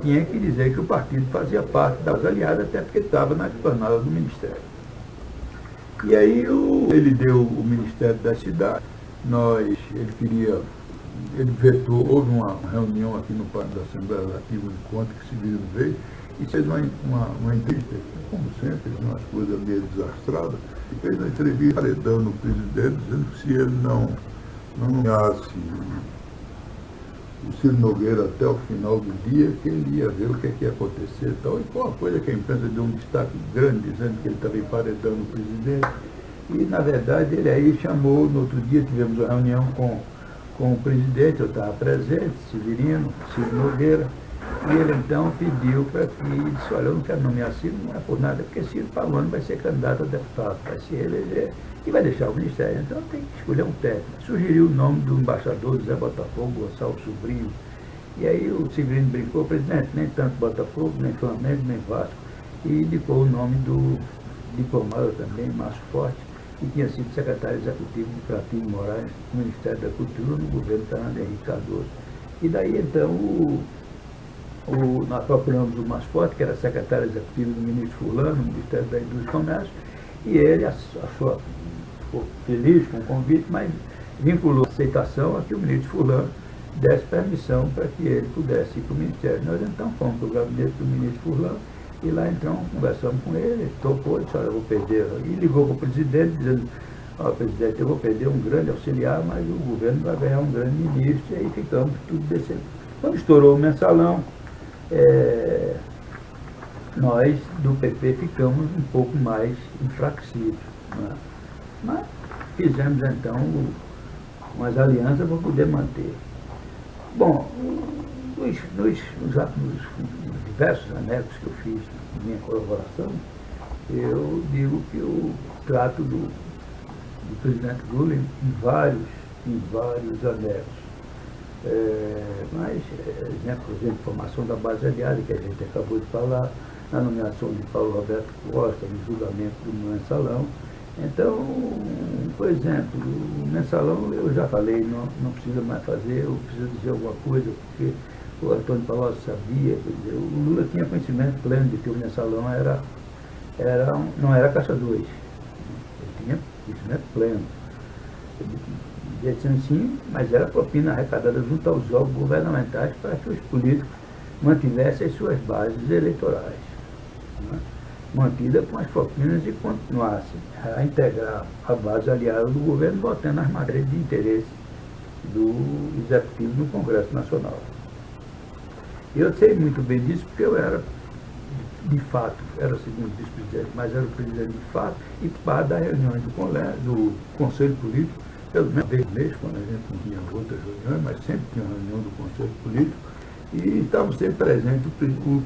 tinha que dizer que o partido fazia parte das aliadas, até porque estava na esplanada do Ministério. E aí ele deu o Ministério da Cidade, ele vetou, houve uma reunião aqui no Pátio da Assembleia Legislativa, um encontro que Severino veio, e fez uma entrevista, como sempre, umas coisas meio desastradas, e fez uma entrevista paredando o presidente, dizendo que se ele não nomeasse o Ciro Nogueira até o final do dia, que ele ia ver o que ia acontecer e tal. E foi uma coisa que a imprensa deu um destaque grande, dizendo que ele estava emparedando o presidente. E, na verdade, ele aí chamou, no outro dia tivemos uma reunião com o presidente, eu estava presente, Severino, Ciro Nogueira, e ele então pediu para que, disse, olha, eu não quero nomear Ciro, não é por nada, porque Ciro Paulano vai ser candidato a deputado, vai se reeleger e vai deixar o ministério, então tem que escolher um técnico. Sugeriu o nome do embaixador José Botafogo, Gonçalves Sobrinho, e aí o Severino brincou, presidente, nem tanto Botafogo, nem Flamengo, nem Vasco, e indicou o nome do diplomata também, Márcio Forte, que tinha sido secretário executivo de Pratini Moraes, no Ministério da Cultura, no governo Fernando Henrique Cardoso. E daí, então, nós procuramos o Márcio Forte, que era secretário executivo do ministro Fulano, no Ministério da Indústria e Comércio, e ele ficou feliz com o convite, mas vinculou a aceitação a que o ministro Fulano desse permissão para que ele pudesse ir para o Ministério. Nós, então, fomos para o gabinete do ministro Fulano, e lá, então, conversamos com ele, topou, disse, olha, eu vou perder. E ligou para o presidente, dizendo, ó, presidente, eu vou perder um grande auxiliar, mas o governo vai ganhar um grande ministro, e aí ficamos tudo descendo. Quando estourou o mensalão, nós, do PP, ficamos um pouco mais enfraquecidos. Né? Mas fizemos, então, umas alianças para poder manter. Bom, nos diversos anexos que eu fiz na minha colaboração, eu digo que eu trato do presidente Lula em vários anexos. Mas, exemplo de formação da base aliada, que a gente acabou de falar, na nomeação de Paulo Roberto Costa, no julgamento do mensalão. Então, por exemplo, o mensalão eu já falei, não precisa mais fazer, eu preciso dizer alguma coisa, porque o Antônio Palocci sabia, quer dizer, o Lula tinha conhecimento pleno de que o mensalão não era caixa 2. Ele tinha conhecimento pleno. Dizendo sim, mas era propina arrecadada junto aos órgãos governamentais para que os políticos mantivessem as suas bases eleitorais. Né? Mantida com as propinas e continuassem a integrar a base aliada do governo, botando as matérias de interesse do Executivo no Congresso Nacional. Eu sei muito bem disso, porque eu era, de fato, era o segundo vice-presidente, mas era o presidente de fato, e para das reuniões do Conselho Político, pelo menos uma vez por mês, quando a gente não tinha outras reuniões, mas sempre tinha reunião do Conselho Político, e estavam sempre presentes o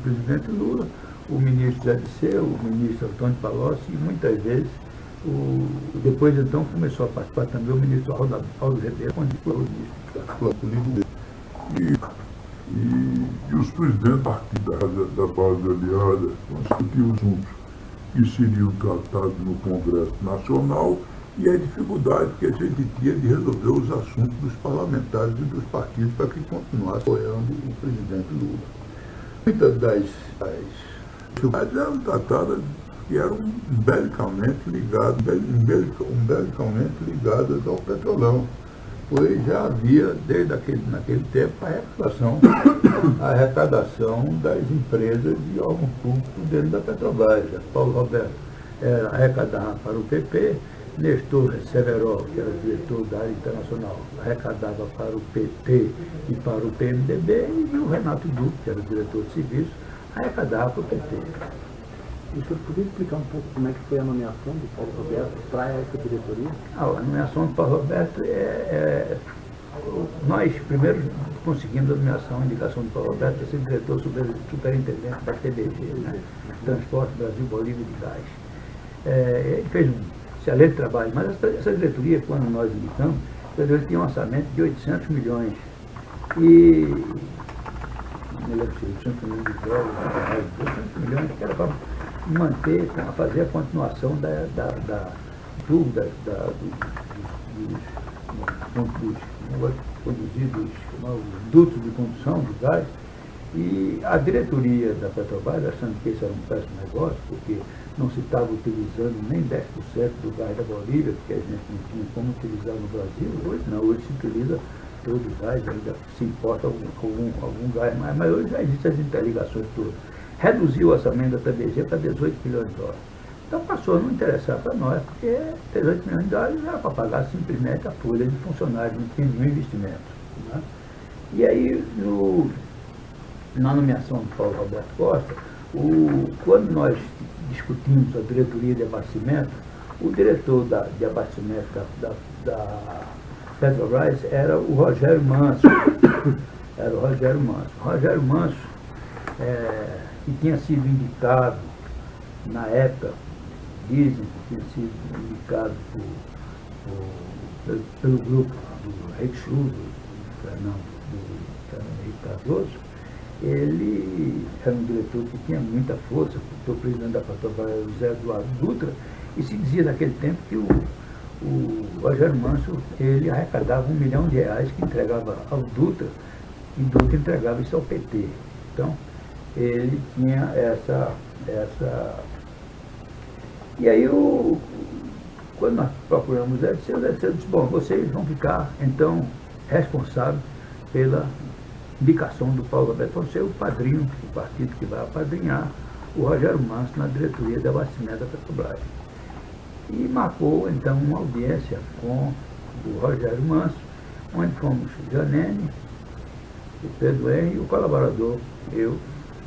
presidente Lula, o ministro Zé Disseu, o ministro Antônio Palocci, e muitas vezes, depois então começou a participar também o ministro Aldo Rebelo, quando foi o ministro da Política. E os presidentes da base aliada discutiam assuntos que seriam tratados no Congresso Nacional e a dificuldade que a gente tinha de resolver os assuntos dos parlamentares e dos partidos para que continuasse apoiando o presidente Lula. Muitas das dificuldades eram tratadas que eram umbilicalmente ligadas ao petrolão, pois já havia, desde naquele tempo, a arrecadação das empresas de órgãos públicos dentro da Petrobras. Paulo Roberto arrecadava para o PP, Nestor Severo, que era o diretor da área internacional, arrecadava para o PT e para o PMDB, e o Renato Duque, que era o diretor de serviço, arrecadava para o PT. E o senhor podia explicar um pouco como é que foi a nomeação do Paulo Roberto para essa diretoria? A nomeação do Paulo Roberto nós primeiro conseguimos a nomeação, a indicação do Paulo Roberto para ser diretor superintendente da TBG, né? Transporte Brasil Bolívia de Gás. Ele fez um excelente trabalho, mas essa diretoria, quando nós indicamos, ele tinha um orçamento de 800 milhões. E me lembro se 800 milhões de dólares, 800 milhões, que era para manter, para fazer a continuação dos dutos de condução de gás, E a diretoria da Petrobras, achando que esse era um péssimo negócio, porque não se estava utilizando nem 10% do gás da Bolívia, porque a gente não tinha como utilizar no Brasil, hoje não, hoje se utiliza todo o gás, ainda se importa algum gás, mas hoje já existem as interligações todas. Reduziu o orçamento da TBG para 18 bilhões de dólares. Então passou a não interessar para nós, porque 18 milhões de dólares era para pagar simplesmente a folha de funcionários, não tinha nenhum investimento. Né? E aí, na nomeação do Paulo Roberto Costa, quando nós discutimos a diretoria de abastecimento, o diretor de abastecimento da Petrobras era o Rogério Manso. Era o Rogério Manso. O Rogério Manso, que tinha sido indicado, na época, dizem que tinha sido indicado pelo grupo do Reich do Fernando Henrique Cardoso. Ele era um diretor que tinha muita força, porque o presidente da Petrobras era o José Eduardo Dutra, e se dizia naquele tempo que o Rogério Manso, ele arrecadava R$1 milhão que entregava ao Dutra, e Dutra entregava isso ao PT. Então, ele tinha essa... E aí, quando nós procuramos o Zé disse, bom, vocês vão ficar, então, responsáveis pela indicação do Paulo Roberto, vão ser o padrinho, o partido que vai apadrinhar o Rogério Manso na diretoria de abastecimento da Petrobras. E marcou, então, uma audiência com o Rogério Manso, onde fomos Janene, o Pedro Henrique e o colaborador, eu,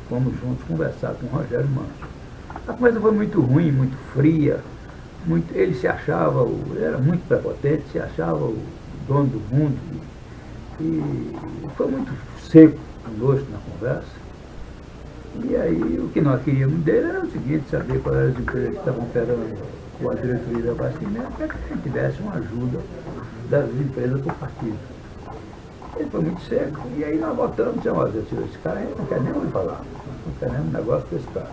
fomos juntos conversar com o Rogério Manso. A conversa foi muito ruim, muito fria, ele se achava, ele era muito prepotente, se achava o dono do mundo, e foi muito seco conosco na conversa. E aí o que nós queríamos dele era o seguinte, saber quais eram as empresas que estavam operando com a diretoria de abastecimento, para que a gente tivesse uma ajuda das empresas do partido. Ele foi muito seco, e aí nós voltamos e dissemos, esse cara aí não quer nem ouvir falar, não quer nem um negócio com esse cara.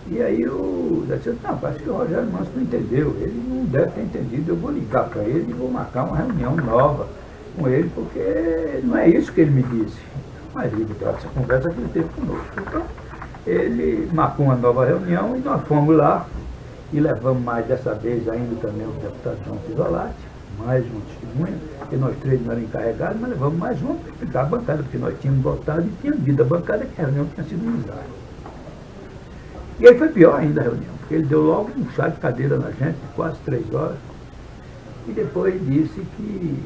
E aí o Zé disse, não, acho que o Rogério Manso não entendeu, ele não deve ter entendido, eu vou ligar para ele e vou marcar uma reunião nova com ele, porque não é isso que ele me disse. Mas ele deu essa conversa que ele teve conosco. Então, ele marcou uma nova reunião e nós fomos lá e levamos mais dessa vez ainda também o deputado João Pisolati, mais um testemunho, porque nós três não éramos encarregados, mas levamos mais um para explicar a bancada, porque nós tínhamos votado e tínhamos dito a bancada que a reunião tinha sido um desastre. E aí foi pior ainda a reunião, porque ele deu logo um chá de cadeira na gente, de quase 3 horas, e depois disse que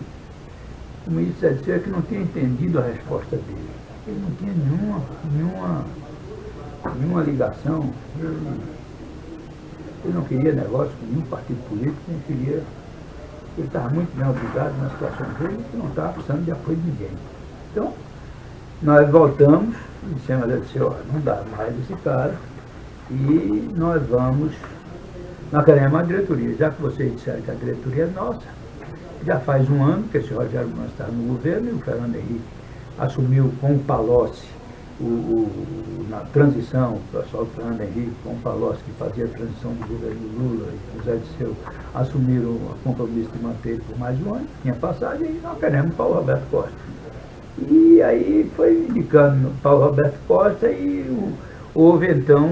o ministro disse que não tinha entendido a resposta dele. Ele não tinha nenhuma ligação, ele não queria negócio com nenhum partido político, não queria, ele estava muito bem obrigado na situação dele, que não estava precisando de apoio de ninguém. Então, nós voltamos e dissemos, não dá mais esse cara, e nós queremos uma diretoria, já que vocês disseram que a diretoria é nossa, já faz um ano que esse Rogério Manso está no governo e o Fernando Henrique assumiu com o Palocci na transição, o pessoal do Fernando Henrique com o Palocci, que fazia a transição do governo Lula, e o Zé Disseu assumiram o compromisso de manter ele por mais um ano, tinha passado, e nós queremos o Paulo Roberto Costa. E aí foi indicando o Paulo Roberto Costa e houve então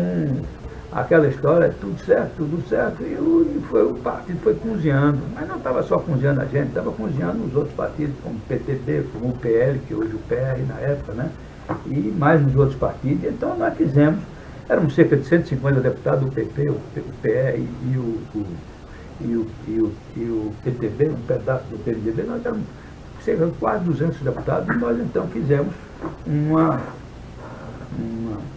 aquela história, tudo certo, e o partido foi cozinhando, mas não estava só cozinhando a gente, estava cozinhando os outros partidos, como o PTB, como o PL, que hoje é o PR na época, né? E mais nos outros partidos. Então nós fizemos, eram cerca de 150 deputados do PP, o PR e o PTB, um pedaço do PMDB, nós éramos cerca de quase 200 deputados, e nós então fizemos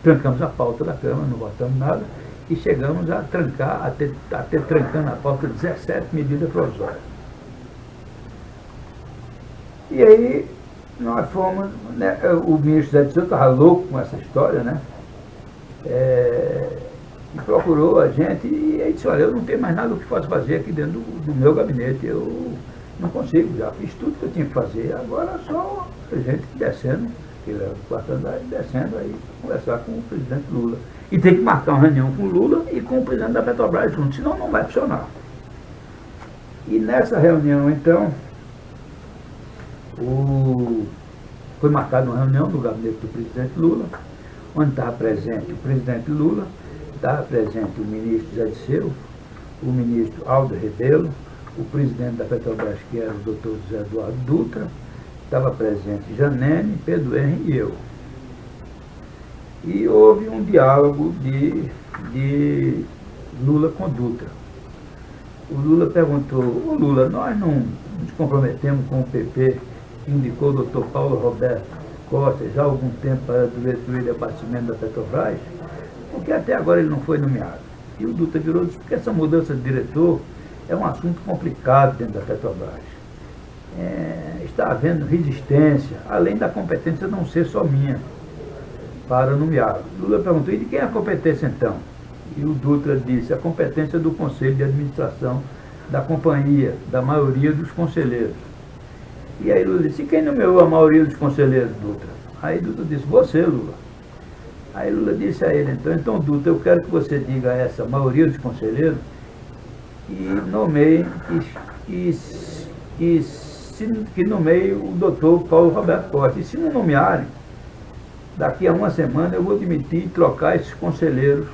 trancamos a pauta da Câmara, não votamos nada, e chegamos a trancar, até trancando a pauta 17 medidas provisórias. E aí nós fomos, né, o ministro Zé Disseu estava louco com essa história, né? E procurou a gente e aí disse, olha, eu não tenho mais nada que posso fazer aqui dentro do meu gabinete, eu não consigo, já fiz tudo que eu tinha que fazer, agora só a gente descendo, que ele era do quarto andar, descendo aí, conversar com o presidente Lula. E tem que marcar uma reunião com o Lula e com o presidente da Petrobras junto, senão não vai funcionar. E nessa reunião, então, o foi marcada uma reunião no gabinete do presidente Lula, onde estava presente o presidente Lula, estava presente o ministro Zé Disseu, o ministro Aldo Rebelo, o presidente da Petrobras, que era o doutor José Eduardo Dutra, estava presente Janene, Pedro Henrique e eu. E houve um diálogo de Lula com Dutra. O Lula perguntou: ô Lula, nós não nos comprometemos com o PP, que indicou o doutor Paulo Roberto Costa já há algum tempo para a diretoria de abastecimento da Petrobras, porque até agora ele não foi nomeado. E o Dutra virou e disse: porque essa mudança de diretor é um assunto complicado dentro da Petrobras. Está havendo resistência, além da competência não ser só minha, para nomeá-lo. Lula perguntou: e de quem é a competência então? E o Dutra disse: a competência do Conselho de Administração da companhia, da maioria dos conselheiros. E aí Lula disse: e quem nomeou a maioria dos conselheiros, Dutra? Aí Dutra disse: você, Lula. Aí Lula disse a ele: então Dutra, eu quero que você diga a essa maioria dos conselheiros e nomeie, que nomeie o doutor Paulo Roberto Costa. E se não nomearem, daqui a uma semana eu vou demitir e trocar esses conselheiros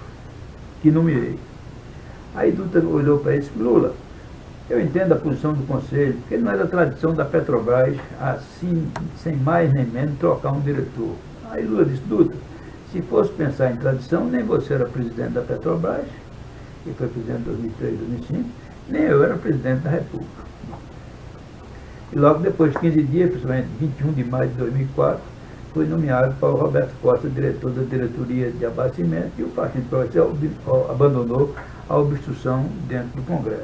que nomeei. Aí Dutra olhou para ele e disse: Lula, eu entendo a posição do Conselho, porque não é da tradição da Petrobras, assim, sem mais nem menos, trocar um diretor. Aí Lula disse: Dutra, se fosse pensar em tradição, nem você era presidente da Petrobras, que foi presidente em 2003, 2005, nem eu era presidente da República. E logo depois, 15 dias, principalmente 21 de maio de 2004, foi nomeado Paulo Roberto Costa, diretor da diretoria de abastecimento, e o Partido Progressista abandonou a obstrução dentro do Congresso.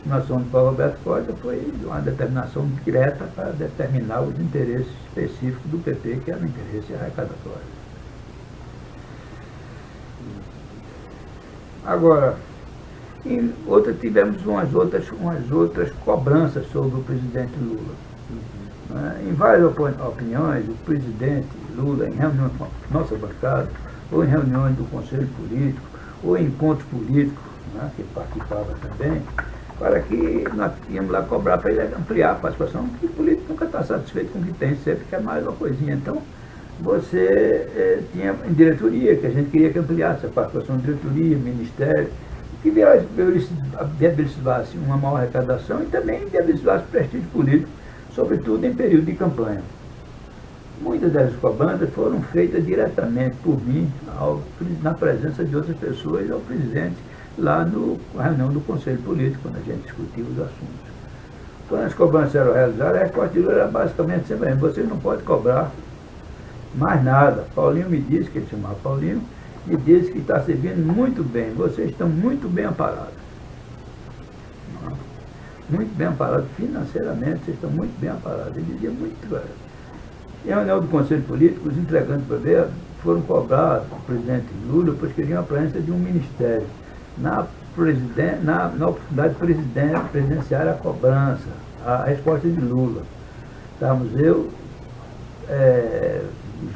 A nomeação de Paulo Roberto Costa foi uma determinação direta para determinar os interesses específicos do PT, que eram interesses arrecadatórios. Agora, tivemos umas outras cobranças sobre o presidente Lula. Em várias opiniões, o presidente Lula, em reuniões com a nossa bancada, ou em reuniões do Conselho Político, ou em encontros políticos, que ele participava também, para que nós íamos lá cobrar para ele ampliar a participação, porque o político nunca está satisfeito com o que tem, sempre quer mais uma coisinha. Então, você tinha em diretoria, que a gente queria que ampliasse a participação de diretoria, ministério, que viabilizasse uma maior arrecadação e também viabilizasse prestígio político, sobretudo em período de campanha. Muitas dessas cobranças foram feitas diretamente por mim, na presença de outras pessoas, ao presidente, lá na reunião do Conselho Político, quando a gente discutia os assuntos. Quando as cobranças eram realizadas, a resposta dele era basicamente sempre: você não pode cobrar mais nada. Paulinho me disse, que ele chamava Paulinho, me disse que está servindo muito bem, vocês estão muito bem amparados. Muito bem amparados financeiramente, vocês estão muito bem amparados. Ele dizia muito claro. Em reunião do Conselho Político, os integrantes do governo foram cobrar o presidente Lula, pois queriam a presença de um ministério. Na oportunidade presidenciária, a cobrança, a resposta de Lula. Estávamos eu,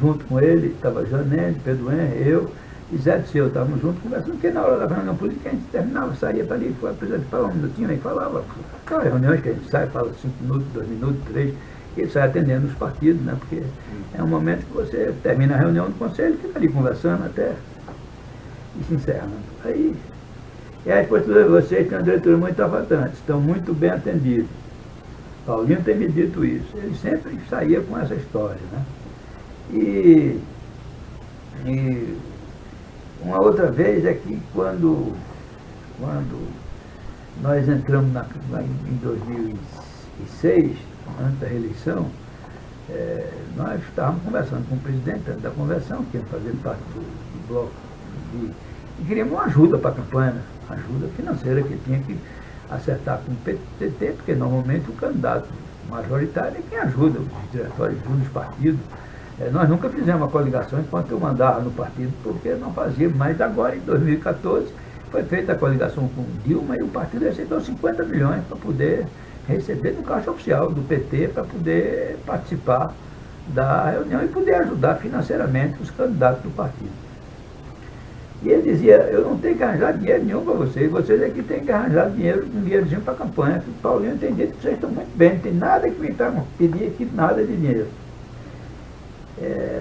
junto com ele, estava Janene, Pedro Henrique, eu e Zé Disseu, estávamos juntos conversando, porque na hora da reunião política a gente terminava, saía para ali, foi a presidente falava um minutinho, aí falava, aquelas reuniões que a gente sai, fala 5 minutos, 2 minutos, 3, e ele sai atendendo os partidos, né? Porque é um momento que você termina a reunião do conselho e fica ali conversando até e se encerra. Aí, e a resposta de vocês têm uma diretoria muito afatante, estão muito bem atendidos. Paulinho tem me dito isso, ele sempre saía com essa história, né? E uma outra vez é que quando nós entramos em 2006, antes da reeleição, nós estávamos conversando com o presidente da convenção, que ia fazer parte do bloco, e queríamos uma ajuda para a campanha, ajuda financeira, que tinha que acertar com o PT, porque normalmente o candidato majoritário é quem ajuda os diretórios dos partidos. Nós nunca fizemos uma coligação enquanto eu mandava no partido, porque não fazíamos, mas agora, em 2014, foi feita a coligação com Dilma e o partido recebeu 50 milhões para poder receber no caixa oficial do PT, para poder participar da reunião e poder ajudar financeiramente os candidatos do partido. E ele dizia: eu não tenho que arranjar dinheiro nenhum para vocês é que têm que arranjar dinheiro, um dinheirozinho para a campanha. O Paulinho entendia que vocês estão muito bem, não tem nada que me pedir aqui, nada de dinheiro.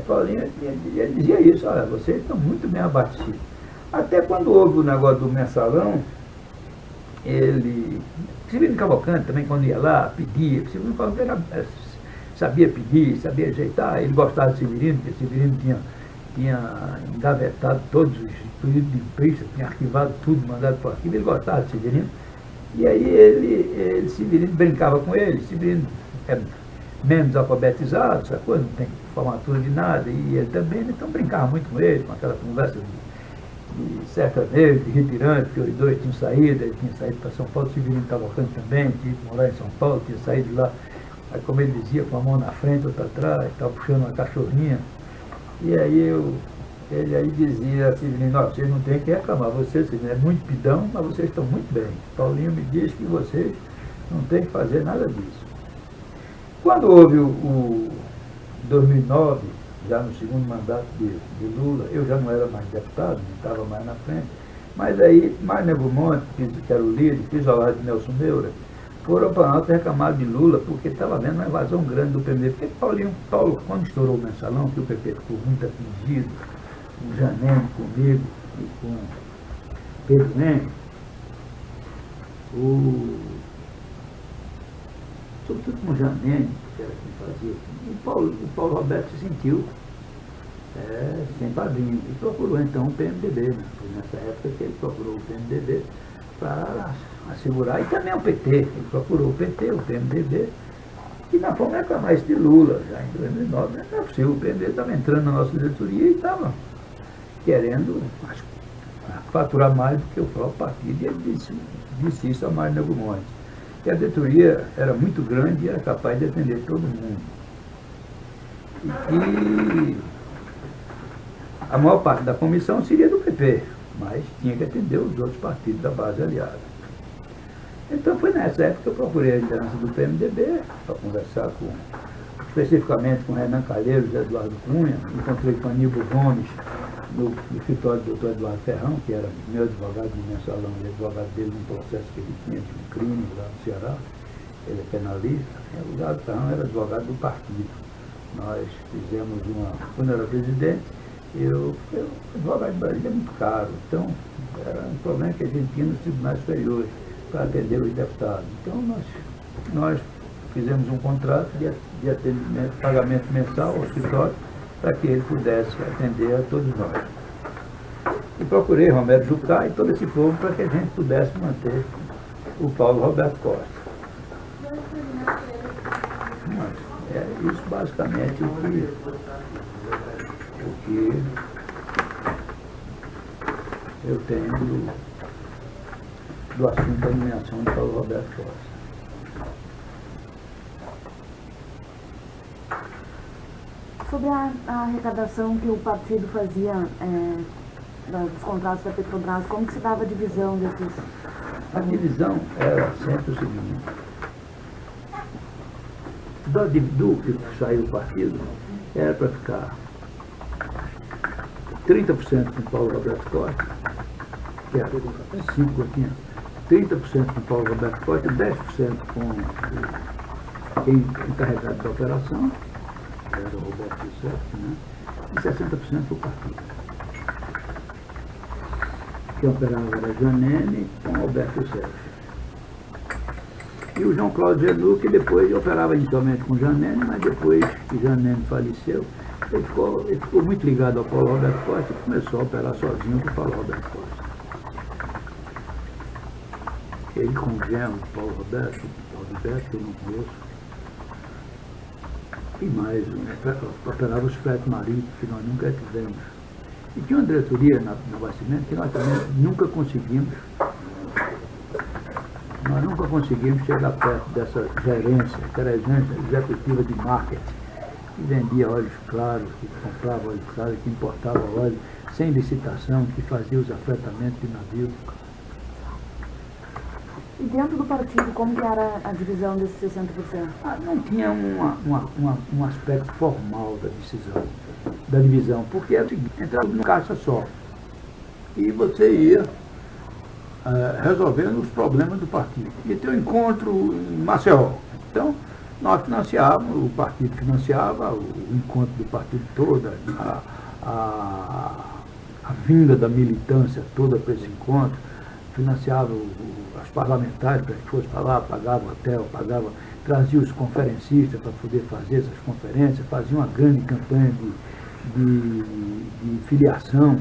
Paulinho ele dizia isso, olha, vocês estão muito bem abatidos. Até quando houve o negócio do mensalão, ele, Severino Cavalcante também, quando ia lá, pedia, Severino Cavalcante sabia pedir, sabia ajeitar, ele gostava de Severino, porque Severino tinha engavetado todos os pedidos de imprensa, tinha arquivado tudo, mandado para o arquivo, ele gostava de Severino. E aí Severino brincava com ele, Severino é menos alfabetizado, essa coisa, não tem formatura de nada, e ele também, então brincava muito com ele, com aquela conversa de sertanejo, de retirante, que os dois tinham saído, ele tinha saído para São Paulo, Severino Cavalcante também, tinha ido morar em São Paulo, tinha saído de lá, aí, como ele dizia, com a mão na frente, outra atrás, estava puxando uma cachorrinha. E aí ele aí dizia assim, vocês não têm que reclamar, vocês é muito pidão, mas vocês estão muito bem. Paulinho me diz que vocês não têm que fazer nada disso. Quando houve o 2009, já no segundo mandato de Lula, eu já não era mais deputado, não estava mais na frente, mas aí Marne Beaumonte, que era o líder, fiz ao lado de Nelson Meura, foram para Planalto reclamar de Lula, porque estava vendo uma invasão grande do PMDB. Porque Paulo, quando estourou o mensalão, que o PP ficou muito atingido, com Janene, comigo e com Pedro Mendes, sobretudo com Janene, que era quem fazia, o Paulo Roberto se sentiu sem padrinho, e procurou então o PMDB, né? Foi nessa época que ele procurou o PMDB para assegurar, e também o PT, ele procurou o PT, o PMDB, e nós fomos reclamar isso de Lula, já em 2009, não é possível, o PMDB estava entrando na nossa diretoria e estava querendo faturar mais do que o próprio partido, e ele disse isso a Marne Beaumonte, que a diretoria era muito grande e era capaz de atender todo mundo. E a maior parte da comissão seria do PP, mas tinha que atender os outros partidos da base aliada. Então foi nessa época que eu procurei a liderança do PMDB para conversar especificamente com Renan Calheiros e Eduardo Cunha. Encontrei com Aníbal Gomes no escritório do doutor Eduardo Ferrão, que era meu advogado de mensalão e advogado dele num processo que ele tinha de um crime lá no Ceará. Ele é penalista. O Eduardo Ferrão era advogado do partido. Nós fizemos quando eu era presidente, o advogado de Brasília é muito caro, então era um problema que a gente tinha nos tribunais superiores para atender os deputados. Então nós fizemos um contrato de atendimento, pagamento mensal ao escritório para que ele pudesse atender a todos nós. E procurei Romero Jucá e todo esse povo para que a gente pudesse manter o Paulo Roberto Costa. Mas é isso basicamente o que eu tenho do assunto da nomeação de Paulo Roberto Costa. Sobre a arrecadação que o partido fazia dos contratos da Petrobras, como que se dava a divisão desses? A divisão era sempre o seguinte: do que saiu do partido, era para ficar 30% com Paulo Roberto Costa, que era 30% com Paulo Roberto Costa, 10% com quem encarregado da operação, que era o Roberto José, né? E 60% para o partido. Quem operava era Janene com Roberto José. E o João Cláudio Genu, que depois operava inicialmente com Janene, mas depois que Janene faleceu, ele ficou muito ligado ao Paulo Roberto Costa e começou a operar sozinho com o Paulo Roberto Costa. Ele com o genro, Paulo Roberto, que eu não conheço, e mais, operava os fretes marítimos, que nós nunca tivemos. E tinha uma diretoria no abastecimento que nós também nunca conseguimos chegar perto dessa gerência, que era a gerência executiva de marketing, que vendia óleos claros, que comprava óleos claros, que importava óleo sem licitação, que fazia os afretamentos de navios. E dentro do partido, como que era a divisão desses 60%? Não tinha um aspecto formal da divisão, porque era o seguinte: entrava numa caixa só e você ia resolvendo os problemas do partido. E tem um encontro em Maceió. Então, nós financiávamos, o partido financiava o encontro do partido todo, a vinda da militância toda para esse encontro, financiava as parlamentares para que fosse para lá, pagava hotel, trazia os conferencistas para poder fazer essas conferências, fazia uma grande campanha de filiação,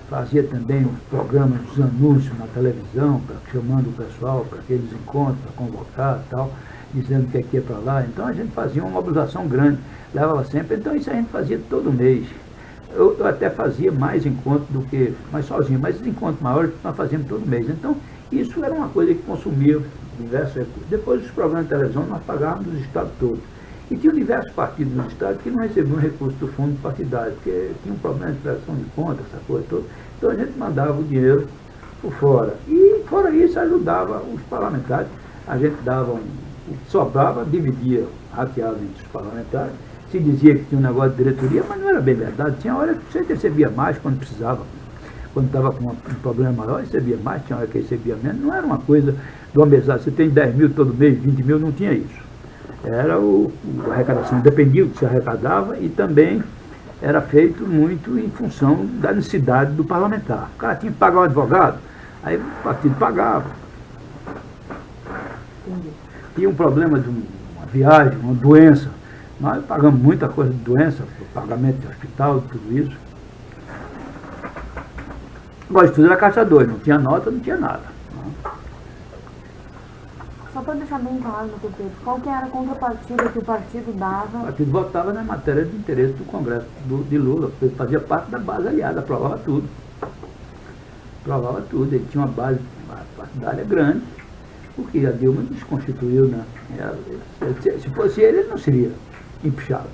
fazia também os programas, os anúncios na televisão, chamando o pessoal para aqueles encontros, para convocar e tal, dizendo que aqui é para lá. Então a gente fazia uma mobilização grande, levava sempre, então isso a gente fazia todo mês. Eu até fazia mais encontros do que, mais sozinho, mas os encontros maiores nós fazíamos todo mês. Então isso era uma coisa que consumia diversos recursos. Depois dos programas de televisão nós pagávamos dos estados todos. E tinha diversos partidos nos estados que não recebiam recursos do fundo partidário, porque tinha um problema de prestação de conta, essa coisa toda. Então a gente mandava o dinheiro por fora. E fora isso ajudava os parlamentares. A gente dava o que sobrava, dividia, rateava entre os parlamentares. Se dizia que tinha um negócio de diretoria, mas não era bem verdade. Tinha hora que você recebia mais quando precisava. Quando estava com um problema maior, recebia mais, tinha hora que recebia menos. Não era uma coisa de uma mesada. Você tem 10 mil todo mês, 20 mil, não tinha isso. Era a arrecadação, dependia do que se arrecadava e também era feito muito em função da necessidade do parlamentar. O cara tinha que pagar um advogado, aí o partido pagava. Tinha um problema de uma viagem, uma doença. Nós pagamos muita coisa de doença, pagamento de hospital, tudo isso. Agora, tudo era caixa 2, não tinha nota, não tinha nada. Só para deixar bem claro, doutor Pedro, qual que era a contrapartida que o partido dava? O partido votava na matéria de interesse do Congresso de Lula, porque ele fazia parte da base aliada, aprovava tudo. Aprovava tudo, ele tinha uma base partidária grande, porque a Dilma desconstituiu, né? Se fosse ele não seria empichado.